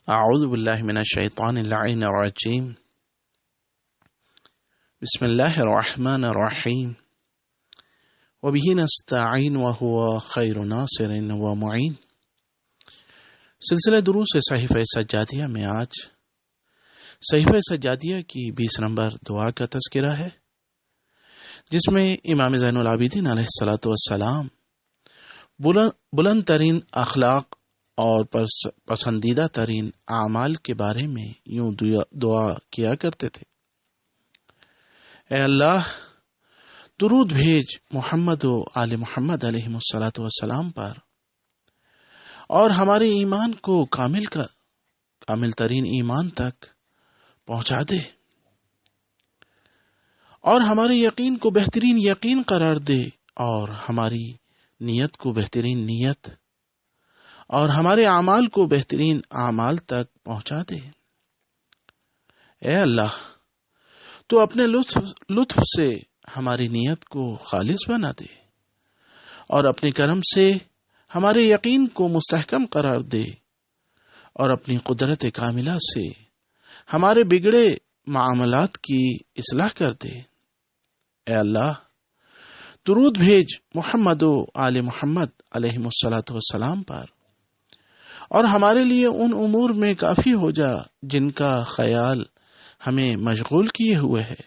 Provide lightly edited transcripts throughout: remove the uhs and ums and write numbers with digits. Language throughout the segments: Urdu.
اعوذ باللہ من الشیطان اللعین الرجیم بسم اللہ الرحمن الرحیم وبہ نستعین وہو خیر ناصر ومعین۔ سلسلہ دروس صحیفہ سجادیہ میں آج صحیفہ سجادیہ کی 20 نمبر دعا کا تذکرہ ہے، جس میں امام زین العابدین علیہ الصلاۃ والسلام بلند ترین اخلاق اور پسندیدہ ترین اعمال کے بارے میں یوں دعا کیا کرتے تھے: اے اللہ، درود بھیج محمد و آل محمد علیہ الصلاۃ والسلام پر، اور ہمارے ایمان کو کامل ترین ایمان تک پہنچا دے، اور ہمارے یقین کو بہترین یقین قرار دے، اور ہماری نیت کو بہترین نیت اور ہمارے اعمال کو بہترین اعمال تک پہنچا دے۔ اے اللہ، تو اپنے لطف سے ہماری نیت کو خالص بنا دے، اور اپنے کرم سے ہمارے یقین کو مستحکم قرار دے، اور اپنی قدرت کاملہ سے ہمارے بگڑے معاملات کی اصلاح کر دے۔ اے اللہ، درود بھیج محمد و آل محمد علیہ الصلاۃ والسلام پر، اور ہمارے لیے ان امور میں کافی ہو جا جن کا خیال ہمیں مشغول کیے ہوئے ہے،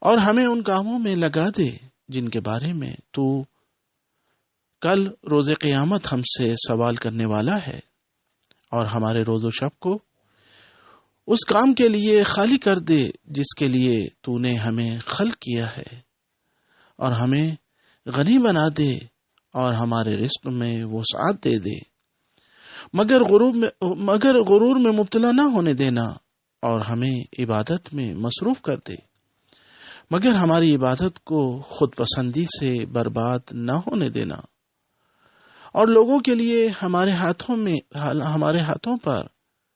اور ہمیں ان کاموں میں لگا دے جن کے بارے میں تو کل روز قیامت ہم سے سوال کرنے والا ہے، اور ہمارے روز و شب کو اس کام کے لیے خالی کر دے جس کے لیے تو نے ہمیں خلق کیا ہے، اور ہمیں غنی بنا دے، اور ہمارے رزق میں وسعت دے دے، مگر غرور میں مبتلا نہ ہونے دینا، اور ہمیں عبادت میں مصروف کر دے، مگر ہماری عبادت کو خود پسندی سے برباد نہ ہونے دینا، اور لوگوں کے لیے ہمارے ہاتھوں پر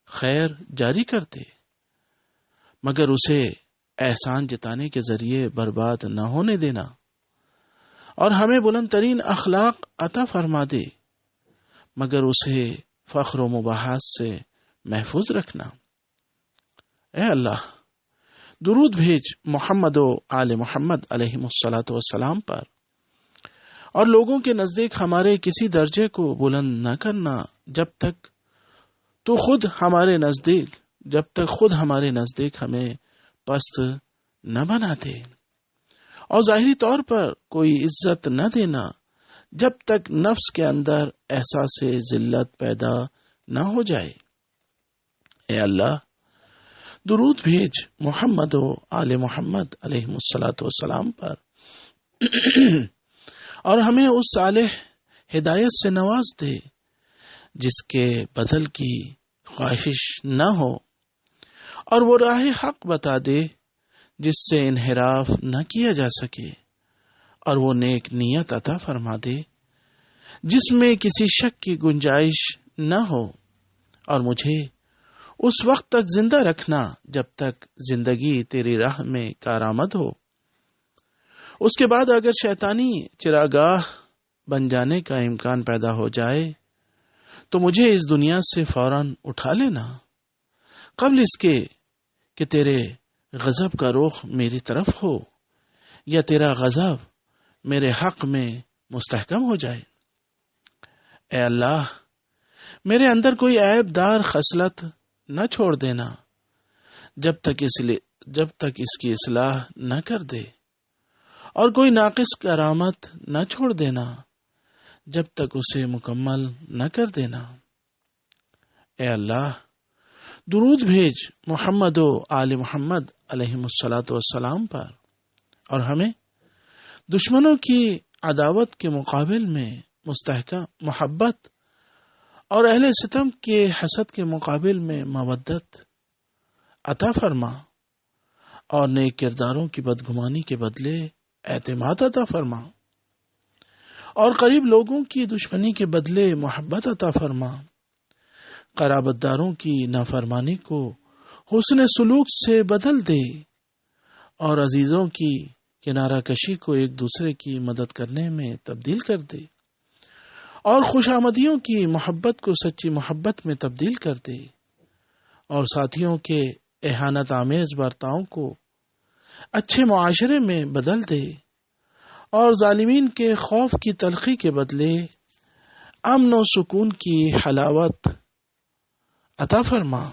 خیر جاری کر دے، مگر اسے احسان جتانے کے ذریعے برباد نہ ہونے دینا، اور ہمیں بلند ترین اخلاق عطا فرما دے، مگر اسے فخر و مباحث سے محفوظ رکھنا۔ اے اللہ، درود بھیج محمد و آل محمد علیہ الصلاۃ والسلام پر، اور لوگوں کے نزدیک ہمارے کسی درجے کو بلند نہ کرنا جب تک خود ہمارے نزدیک ہمیں پست نہ بنا دے، اور ظاہری طور پر کوئی عزت نہ دینا جب تک نفس کے اندر احساس ذلت پیدا نہ ہو جائے۔ اے اللہ، درود بھیج محمد و آل محمد علیہ الصلاۃ والسلام پر، اور ہمیں اس صالح ہدایت سے نواز دے جس کے بدل کی خواہش نہ ہو، اور وہ راہ حق بتا دے جس سے انحراف نہ کیا جا سکے، اور وہ نیک نیت عطا فرما دے جس میں کسی شک کی گنجائش نہ ہو، اور مجھے اس وقت تک زندہ رکھنا جب تک زندگی تیری راہ میں کارآمد ہو۔ اس کے بعد اگر شیطانی چراگاہ بن جانے کا امکان پیدا ہو جائے تو مجھے اس دنیا سے فوراً اٹھا لینا، قبل اس کے کہ تیرے غضب کا رخ میری طرف ہو، یا تیرا غضب میرے حق میں مستحکم ہو جائے۔ اے اللہ، میرے اندر کوئی عیب دار خصلت نہ چھوڑ دینا جب تک اس کی اصلاح نہ کر دے، اور کوئی ناقص کرامت نہ چھوڑ دینا جب تک اسے مکمل نہ کر دینا۔ اے اللہ، درود بھیج محمد و آل محمد علیہ الصلاۃ والسلام پر، اور ہمیں دشمنوں کی عداوت کے مقابل میں مستحکم محبت، اور اہل ستم کے حسد کے مقابل میں مودت عطا فرما، اور نیک کرداروں کی بدگمانی کے بدلے اعتماد عطا فرما، اور قریب لوگوں کی دشمنی کے بدلے محبت عطا فرما، قرابت داروں کی نافرمانی کو حسن سلوک سے بدل دے، اور عزیزوں کی کنارہ کشی کو ایک دوسرے کی مدد کرنے میں تبدیل کر دے، اور خوش آمدیوں کی محبت کو سچی محبت میں تبدیل کر دے۔ اور ساتھیوں کے اہانت آمیز برتاؤں کو اچھے معاشرے میں بدل دے، اور ظالمین کے خوف کی تلخی کے بدلے امن و سکون کی حلاوت عطا فرما۔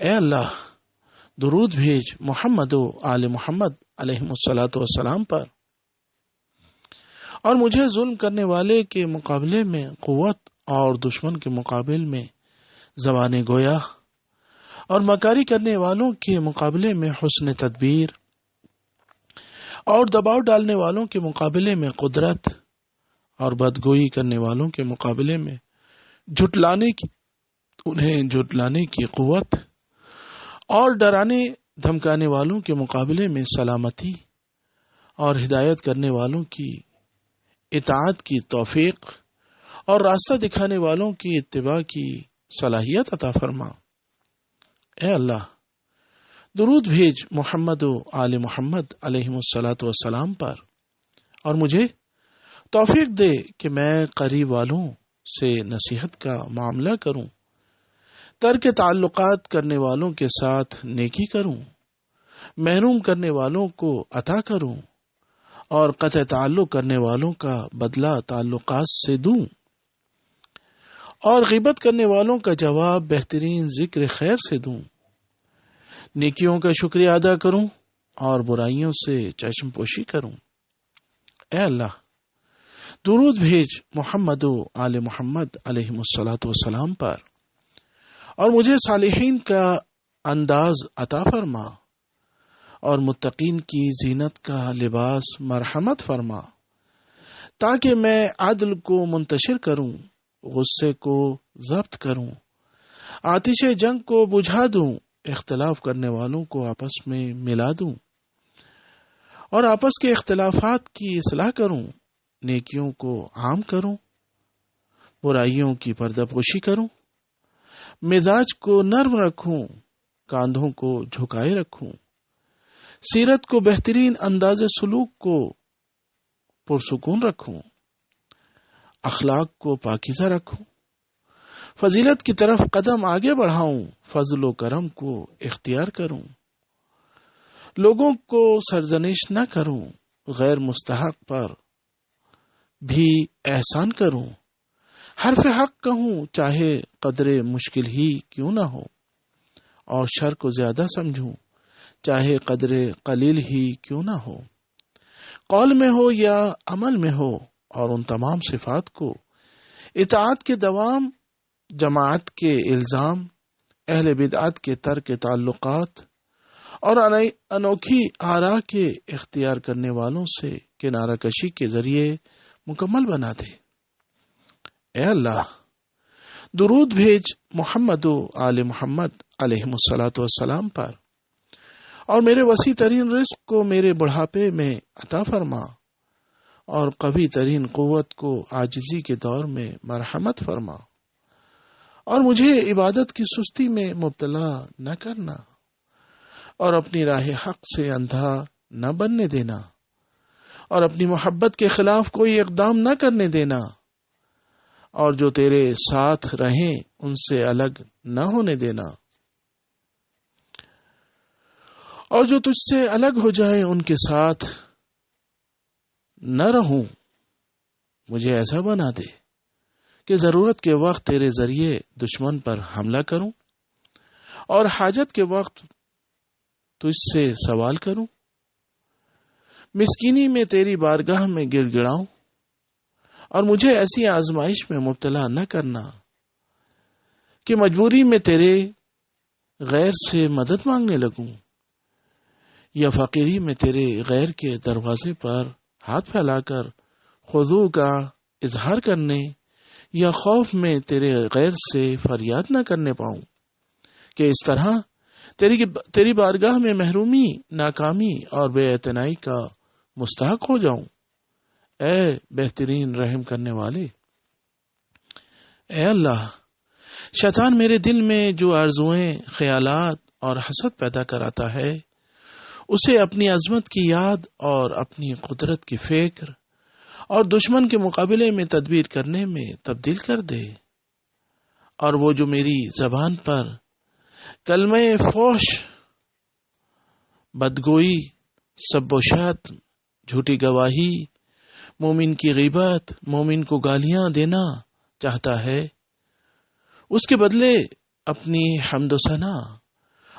اے اللہ، درود بھیج محمد و آل محمد علیہم الصلاۃ والسلام پر، اور مجھے ظلم کرنے والے کے مقابلے میں قوت اور دشمن کے مقابل میں زبان گویا، اور مکاری کرنے والوں کے مقابلے میں حسن تدبیر، اور دباؤ ڈالنے والوں کے مقابلے میں قدرت، اور بدگوئی کرنے والوں کے مقابلے میں انہیں جھٹلانے کی قوت، اور ڈرانے دھمکانے والوں کے مقابلے میں سلامتی، اور ہدایت کرنے والوں کی اطاعت کی توفیق، اور راستہ دکھانے والوں کی اتباع کی صلاحیت عطا فرما۔ اے اللہ، درود بھیج محمد و آل محمد علیہم الصلاۃ والسلام پر، اور مجھے توفیق دے کہ میں قریب والوں سے نصیحت کا معاملہ کروں، ترک تعلقات کرنے والوں کے ساتھ نیکی کروں، محروم کرنے والوں کو عطا کروں، اور قطع تعلق کرنے والوں کا بدلہ تعلقات سے دوں، اور غیبت کرنے والوں کا جواب بہترین ذکر خیر سے دوں، نیکیوں کا شکریہ ادا کروں اور برائیوں سے چشم پوشی کروں۔ اے اللہ، درود بھیج محمد و آل محمد علیہم الصلاۃ والسلام پر، اور مجھے صالحین کا انداز عطا فرما، اور متقین کی زینت کا لباس مرحمت فرما، تاکہ میں عدل کو منتشر کروں، غصے کو ضبط کروں، آتش جنگ کو بجھا دوں، اختلاف کرنے والوں کو آپس میں ملا دوں، اور آپس کے اختلافات کی اصلاح کروں، نیکیوں کو عام کروں، برائیوں کی پردہ پوشی کروں، مزاج کو نرم رکھوں، کاندھوں کو جھکائے رکھوں، سیرت کو بہترین انداز سلوک کو پرسکون رکھوں، اخلاق کو پاکیزہ رکھوں، فضیلت کی طرف قدم آگے بڑھاؤں، فضل و کرم کو اختیار کروں، لوگوں کو سرزنش نہ کروں، غیر مستحق پر بھی احسان کروں، حرف حق کہوں چاہے قدر مشکل ہی کیوں نہ ہو، اور شر کو زیادہ سمجھوں چاہے قدر قلیل ہی کیوں نہ ہو، قول میں ہو یا عمل میں ہو، اور ان تمام صفات کو اطاعت کے دوام، جماعت کے الزام، اہل بدعت کے ترک تعلقات، اور انوکھی آرا کے اختیار کرنے والوں سے کنارہ کشی کے ذریعے مکمل بنا دے۔ اے اللہ، درود بھیج محمد و آل محمد علیہم الصلاۃ والسلام پر، اور میرے وسیع ترین رزق کو میرے بڑھاپے میں عطا فرما، اور قوی ترین قوت کو عاجزی کے دور میں مرحمت فرما، اور مجھے عبادت کی سستی میں مبتلا نہ کرنا، اور اپنی راہ حق سے اندھا نہ بننے دینا، اور اپنی محبت کے خلاف کوئی اقدام نہ کرنے دینا، اور جو تیرے ساتھ رہیں ان سے الگ نہ ہونے دینا، اور جو تجھ سے الگ ہو جائے ان کے ساتھ نہ رہوں۔ مجھے ایسا بنا دے کہ ضرورت کے وقت تیرے ذریعے دشمن پر حملہ کروں، اور حاجت کے وقت تجھ سے سوال کروں، مسکینی میں تیری بارگاہ میں گر گڑاؤں، اور مجھے ایسی آزمائش میں مبتلا نہ کرنا کہ مجبوری میں تیرے غیر سے مدد مانگنے لگوں، یا فقیری میں تیرے غیر کے دروازے پر ہاتھ پھیلا کر خضوع کا اظہار کرنے، یا خوف میں تیرے غیر سے فریاد نہ کرنے پاؤں کہ اس طرح تیری بارگاہ میں محرومی، ناکامی اور بے اعتنائی کا مستحق ہو جاؤں۔ اے بہترین رحم کرنے والے، اے اللہ، شیطان میرے دل میں جو آرزوئیں، خیالات اور حسد پیدا کراتا ہے، اسے اپنی عظمت کی یاد اور اپنی قدرت کی فکر اور دشمن کے مقابلے میں تدبیر کرنے میں تبدیل کر دے، اور وہ جو میری زبان پر کلمہ فحش، بدگوئی، سب و شتم، جھوٹی گواہی، مومن کی غیبت، مومن کو گالیاں دینا چاہتا ہے، اس کے بدلے اپنی حمد و ثنا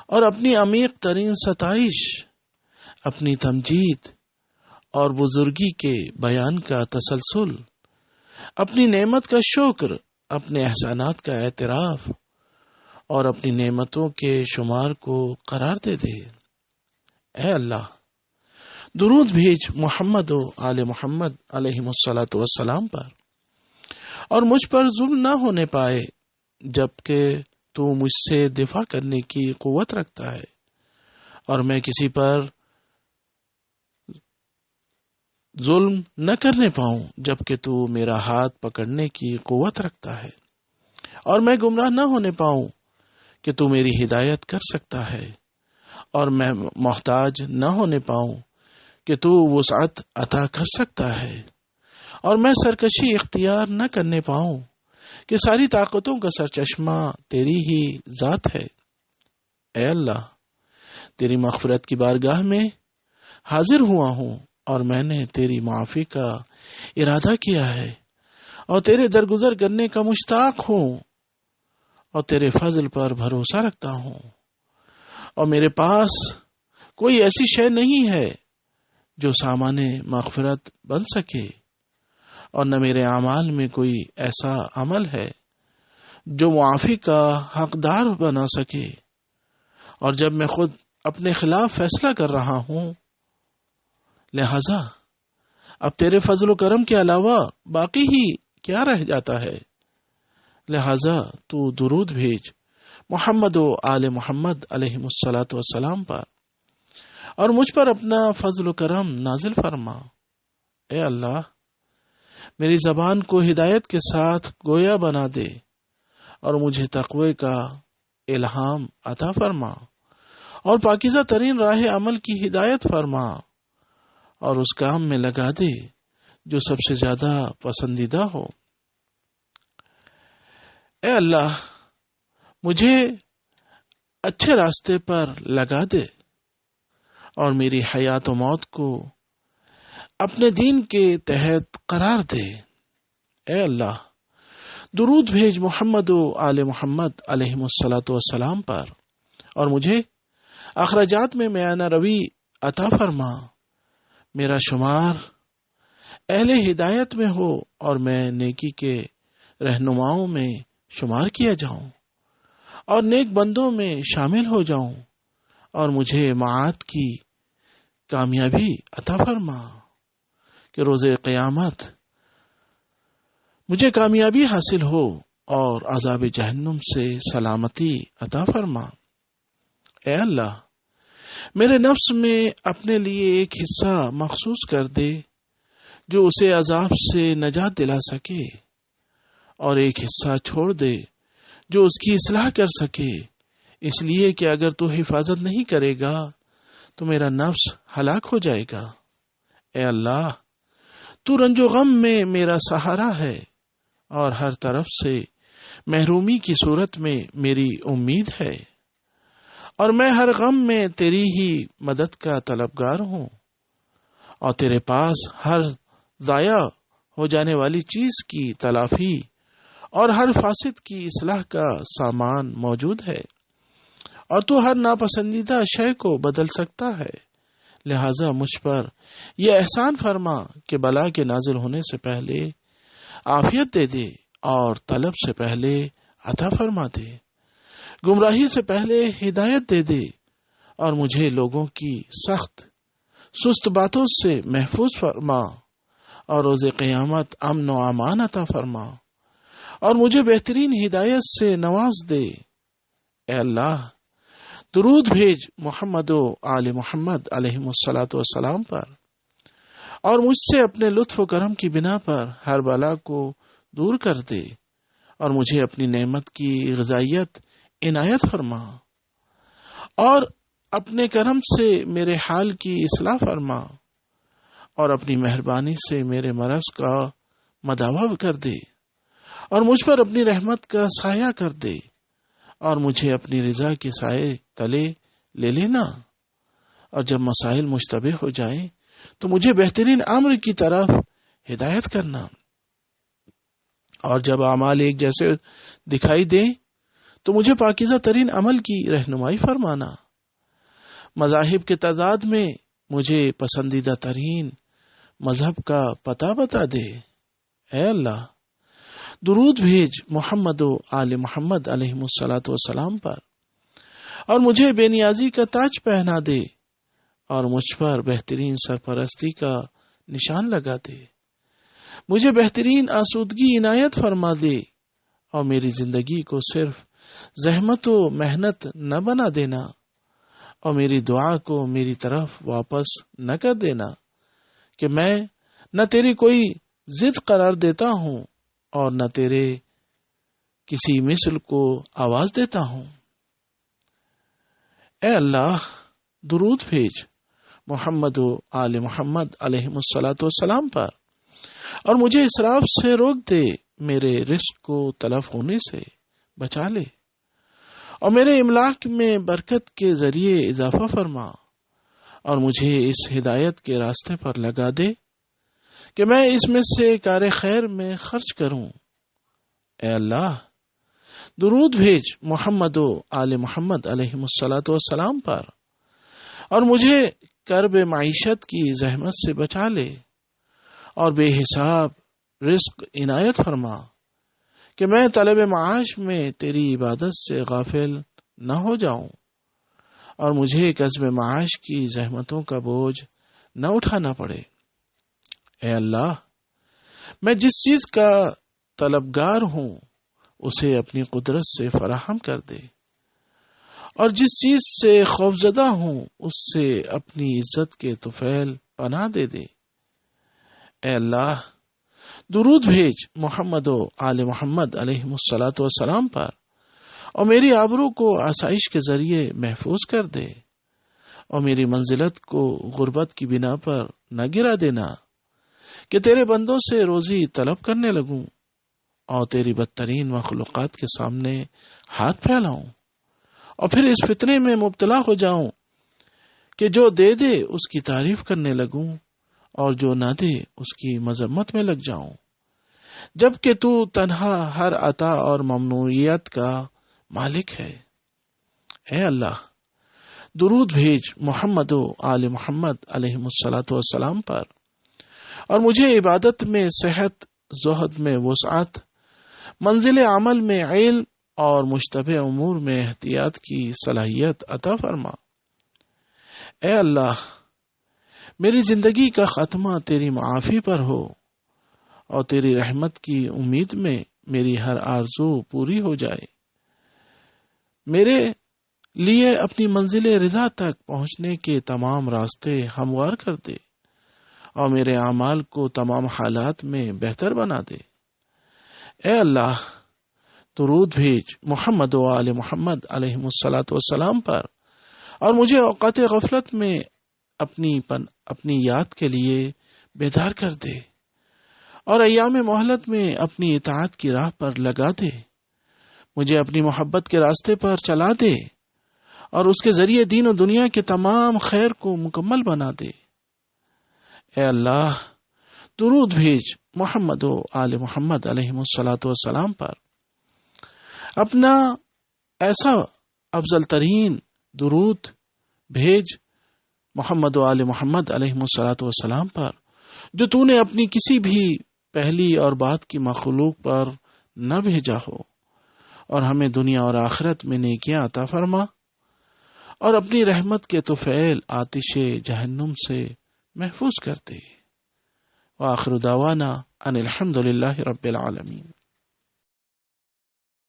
اور اپنی عمیق ترین ستائش، اپنی تمجید اور بزرگی کے بیان کا تسلسل، اپنی نعمت کا شکر، اپنے احسانات کا اعتراف اور اپنی نعمتوں کے شمار کو قرار دے دے۔ اے اللہ، درود بھیج محمد و آل محمد علیہم الصلاۃ والسلام پر، اور مجھ پر ظلم نہ ہونے پائے جبکہ تو مجھ سے دفاع کرنے کی قوت رکھتا ہے، اور میں کسی پر ظلم نہ کرنے پاؤں جبکہ تو میرا ہاتھ پکڑنے کی قوت رکھتا ہے، اور میں گمراہ نہ ہونے پاؤں کہ تو میری ہدایت کر سکتا ہے، اور میں محتاج نہ ہونے پاؤں کہ تو وسعت عطا کر سکتا ہے، اور میں سرکشی اختیار نہ کرنے پاؤں کہ ساری طاقتوں کا سرچشمہ تیری ہی ذات ہے۔ اے اللہ، تیری مغفرت کی بارگاہ میں حاضر ہوا ہوں، اور میں نے تیری معافی کا ارادہ کیا ہے، اور تیرے درگزر کرنے کا مشتاق ہوں، اور تیرے فضل پر بھروسہ رکھتا ہوں، اور میرے پاس کوئی ایسی شے نہیں ہے جو سامان مغفرت بن سکے، اور نہ میرے اعمال میں کوئی ایسا عمل ہے جو معافی کا حقدار بنا سکے، اور جب میں خود اپنے خلاف فیصلہ کر رہا ہوں، لہذا اب تیرے فضل و کرم کے علاوہ باقی ہی کیا رہ جاتا ہے؟ لہذا تو درود بھیج محمد و آل محمد علیہم الصلاۃ والسلام پر، اور مجھ پر اپنا فضل و کرم نازل فرما۔ اے اللہ، میری زبان کو ہدایت کے ساتھ گویا بنا دے، اور مجھے تقوی کا الہام عطا فرما، اور پاکیزہ ترین راہ عمل کی ہدایت فرما، اور اس کام میں لگا دے جو سب سے زیادہ پسندیدہ ہو۔ اے اللہ، مجھے اچھے راستے پر لگا دے، اور میری حیات و موت کو اپنے دین کے تحت قرار دے۔ اے اللہ، درود بھیج محمد و آل محمد علیہم الصلاۃ والسلام پر، اور مجھے اخراجات میں میانہ روی عطا فرما، میرا شمار اہل ہدایت میں ہو، اور میں نیکی کے رہنماؤں میں شمار کیا جاؤں، اور نیک بندوں میں شامل ہو جاؤں، اور مجھے معاد کی کامیابی عطا فرما کہ روز قیامت مجھے کامیابی حاصل ہو، اور عذاب جہنم سے سلامتی عطا فرما۔ اے اللہ، میرے نفس میں اپنے لیے ایک حصہ مخصوص کر دے جو اسے عذاب سے نجات دلا سکے، اور ایک حصہ چھوڑ دے جو اس کی اصلاح کر سکے، اس لیے کہ اگر تو حفاظت نہیں کرے گا تو میرا نفس ہلاک ہو جائے گا۔ اے اللہ، تو رنج و غم میں میرا سہارا ہے، اور ہر طرف سے محرومی کی صورت میں میری امید ہے، اور میں ہر غم میں تیری ہی مدد کا طلبگار ہوں، اور تیرے پاس ہر ضائع ہو جانے والی چیز کی تلافی اور ہر فاسد کی اصلاح کا سامان موجود ہے، اور تو ہر ناپسندیدہ شے کو بدل سکتا ہے، لہذا مجھ پر یہ احسان فرما کہ بلا کے نازل ہونے سے پہلے عافیت دے دے، اور طلب سے پہلے عطا فرما دے، گمراہی سے پہلے ہدایت دے دے، اور مجھے لوگوں کی سخت سست باتوں سے محفوظ فرما، اور روز قیامت امن و امان عطا فرما، اور مجھے بہترین ہدایت سے نواز دے۔ اے اللہ، درود بھیج محمد و آل محمد علیہم الصلاۃ والسلام پر، اور مجھ سے اپنے لطف و کرم کی بنا پر ہر بلا کو دور کر دے، اور مجھے اپنی نعمت کی غذائیت عنایت فرما، اور اپنے کرم سے میرے حال کی اصلاح فرما، اور اپنی مہربانی سے میرے مرض کا مداوا کر دے، اور مجھ پر اپنی رحمت کا سایہ کر دے، اور مجھے اپنی رضا کے سائے تلے لے لینا، اور جب مسائل مشتبہ ہو جائیں تو مجھے بہترین امر کی طرف ہدایت کرنا، اور جب اعمال ایک جیسے دکھائی دیں تو مجھے پاکیزہ ترین عمل کی رہنمائی فرمانا، مذاہب کے تضاد میں مجھے پسندیدہ ترین مذہب کا پتہ بتا دے۔ اے اللہ، درود بھیج محمد و آل محمد علیہ الصلاۃ والسلام پر، اور مجھے بے نیازی کا تاج پہنا دے، اور مجھ پر بہترین سرپرستی کا نشان لگا دے، مجھے بہترین آسودگی عنایت فرما دے، اور میری زندگی کو صرف زحمت و محنت نہ بنا دینا، اور میری دعا کو میری طرف واپس نہ کر دینا کہ میں نہ تیری کوئی ضد قرار دیتا ہوں اور نہ تیرے کسی مثل کو آواز دیتا ہوں۔ اے اللہ، درود بھیج محمد و آل محمد علیہ الصلاۃ والسلام پر، اور مجھے اسراف سے روک دے، میرے رزق کو تلف ہونے سے بچا لے، اور میرے املاک میں برکت کے ذریعے اضافہ فرما، اور مجھے اس ہدایت کے راستے پر لگا دے کہ میں اس میں سے کار خیر میں خرچ کروں۔ اے اللہ، درود بھیج محمد و آل محمد علیہ الصلاۃ والسلام پر، اور مجھے کرب معیشت کی زحمت سے بچا لے، اور بے حساب رزق عنایت فرما کہ میں طلب معاش میں تیری عبادت سے غافل نہ ہو جاؤں، اور مجھے کسب معاش کی زحمتوں کا بوجھ نہ اٹھانا پڑے۔ اے اللہ، میں جس چیز کا طلبگار ہوں اسے اپنی قدرت سے فراہم کر دے، اور جس چیز سے خوفزدہ ہوں اس سے اپنی عزت کے طفیل پناہ دے دے۔ اے اللہ، درود بھیج محمد و آل محمد علیہ الصلاۃ والسلام پر، اور میری آبرو کو آسائش کے ذریعے محفوظ کر دے، اور میری منزلت کو غربت کی بنا پر نہ گرا دینا کہ تیرے بندوں سے روزی طلب کرنے لگوں اور تیری بدترین مخلوقات کے سامنے ہاتھ پھیلاؤں، اور پھر اس فتنے میں مبتلا ہو جاؤں کہ جو دے دے اس کی تعریف کرنے لگوں، اور جو نہ دے اس کی مذمت میں لگ جاؤں، جبکہ تو تنہا ہر عطا اور ممنوعیت کا مالک ہے۔ اے اللہ، درود بھیج محمد و آل محمد علیہ الصلاۃ والسلام پر، اور مجھے عبادت میں صحت، زہد میں وسعت، منزل عمل میں علم، اور مشتبہ امور میں احتیاط کی صلاحیت عطا فرما۔ اے اللہ، میری زندگی کا خاتمہ تیری معافی پر ہو، اور تیری رحمت کی امید میں میری ہر آرزو پوری ہو جائے، میرے لیے اپنی منزل رضا تک پہنچنے کے تمام راستے ہموار کر دے، اور میرے اعمال کو تمام حالات میں بہتر بنا دے۔ اے اللہ، درود بھیج محمد و آل محمد علیہ الصلاۃ والسلام پر، اور مجھے اوقات غفلت میں اپنی یاد کے لیے بیدار کر دے، اور ایام مہلت میں اپنی اطاعت کی راہ پر لگا دے، مجھے اپنی محبت کے راستے پر چلا دے، اور اس کے ذریعے دین و دنیا کے تمام خیر کو مکمل بنا دے۔ اے اللہ، درود بھیج محمد و آل محمد علیہ الصلاۃ والسلام پر، اپنا ایسا افضل ترین درود بھیج محمد و آل محمد علیہ الصلاۃ والسلام پر جو تو نے اپنی کسی بھی پہلی اور بعد کی مخلوق پر نہ بھیجا ہو، اور ہمیں دنیا اور آخرت میں نیکیاں عطا فرما، اور اپنی رحمت کے طفیل آتش جہنم سے محفوظ کر دے۔ وآخر دعوانا ان الحمد للہ رب العالمین۔